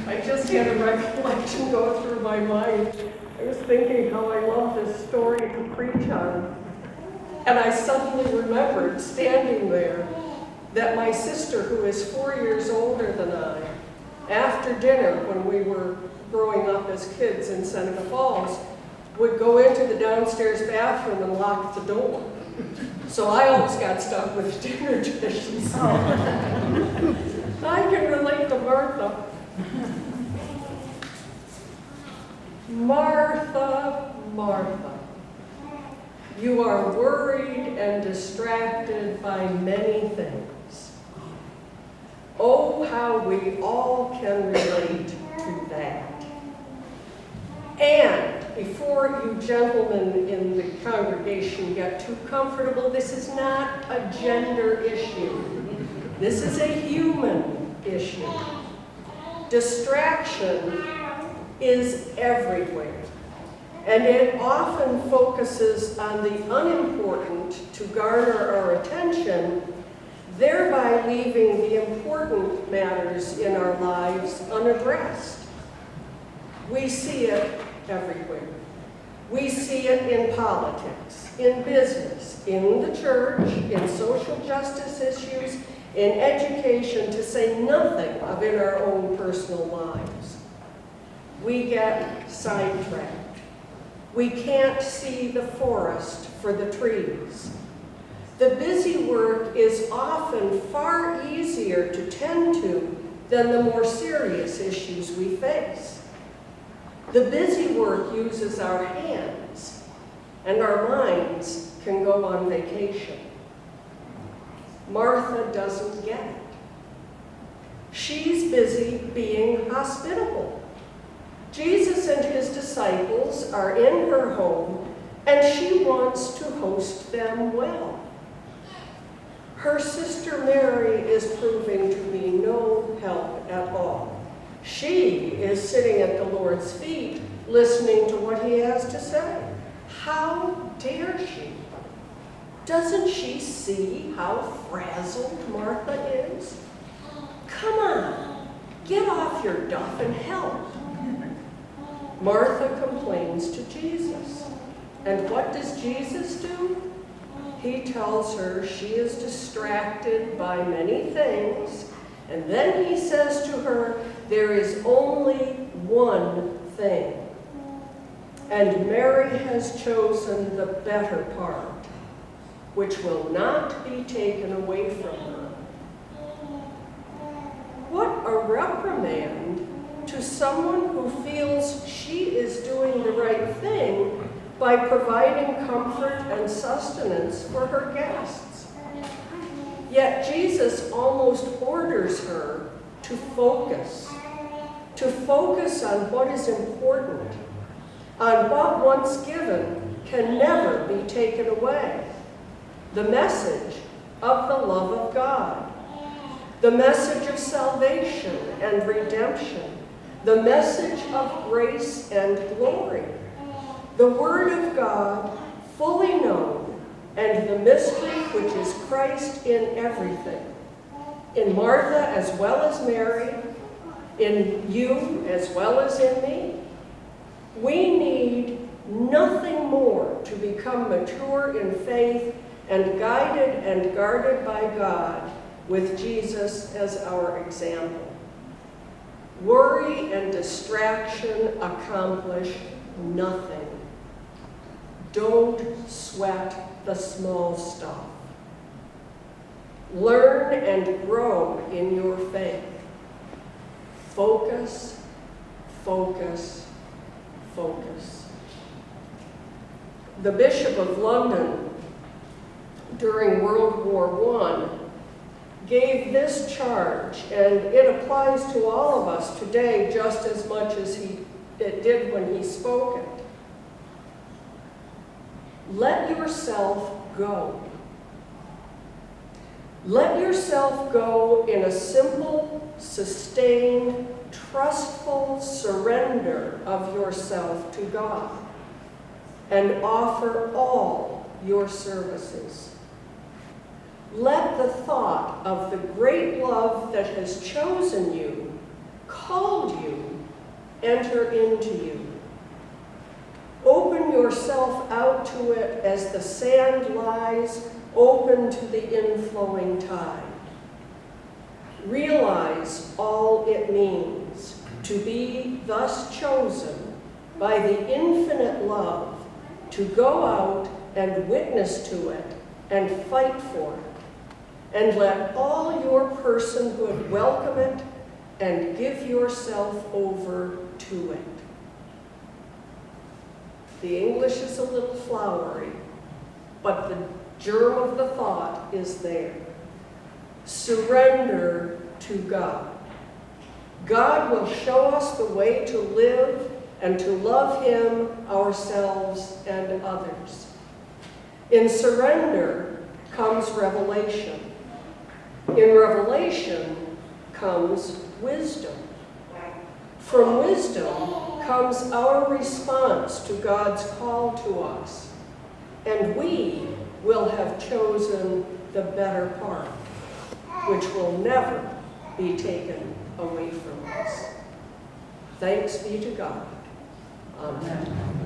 I just had a recollection go through my mind. I was thinking how I love this story to preach on. And I suddenly remembered, standing there, that my sister, who is 4 years older than I, after dinner, when we were growing up as kids in Chenango Falls, would go into the downstairs bathroom and lock the door. So I always got stuck with dinner dishes. I can relate to Martha. Martha, Martha, you are worried and distracted by many things. Oh, how we all can relate to that. And before you gentlemen in the congregation get too comfortable, this is not a gender issue. This is a human issue. Distraction is everywhere, and it often focuses on the unimportant to garner our attention, thereby leaving the important matters in our lives unaddressed. We see it everywhere. We see it in politics, in business, in the church, in social justice issues, in education, to say nothing of in our own personal lives. We get sidetracked. We can't see the forest for the trees. The busy work is often far easier to tend to than the more serious issues we face. The busy work uses our hands, and our minds can go on vacation. Martha doesn't get it. She's busy being hospitable. Jesus and his disciples are in her home, and she wants to host them well. Her sister Mary is proving to be no help at all. She is sitting at the Lord's feet, listening to what he has to say. How dare she? Doesn't she see how frazzled Martha is? Come on, get off your duff and help. Martha complains to Jesus. And what does Jesus do? He tells her she is distracted by many things, and then he says to her, there is only one thing, and Mary has chosen the better part, which will not be taken away from her. What a reprimand to someone who feels she is doing the right thing by providing comfort and sustenance for her guests. Yet Jesus almost orders her to focus on what is important, on what once given can never be taken away. The message of the love of God, the message of salvation and redemption, the message of grace and glory, the Word of God fully known, and the mystery which is Christ in everything, in Martha as well as Mary, in you as well as in me. We need nothing more to become mature in faith and guided and guarded by God with Jesus as our example. Worry and distraction accomplish nothing. Don't sweat the small stuff. Learn and grow in your faith. Focus, focus, focus. The Bishop of London, during World War I, gave this charge, and it applies to all of us today just as much as it did when he spoke it. Let yourself go. Let yourself go in a simple, sustained, trustful surrender of yourself to God, and offer all your services. Let the thought of the great love that has chosen you called you, enter into you. Open yourself out to it as the sand lies open to the inflowing tide. Realize all it means to be thus chosen by the infinite love to go out and witness to it and fight for it, and let all your personhood welcome it and give yourself over to it. The English is a little flowery, but the germ of the thought is there. Surrender to God. God will show us the way to live and to love Him, ourselves, and others. In surrender comes revelation. In revelation comes wisdom. From wisdom comes our response to God's call to us, and we will have chosen the better part, which will never be taken away from us. Thanks be to God. Amen.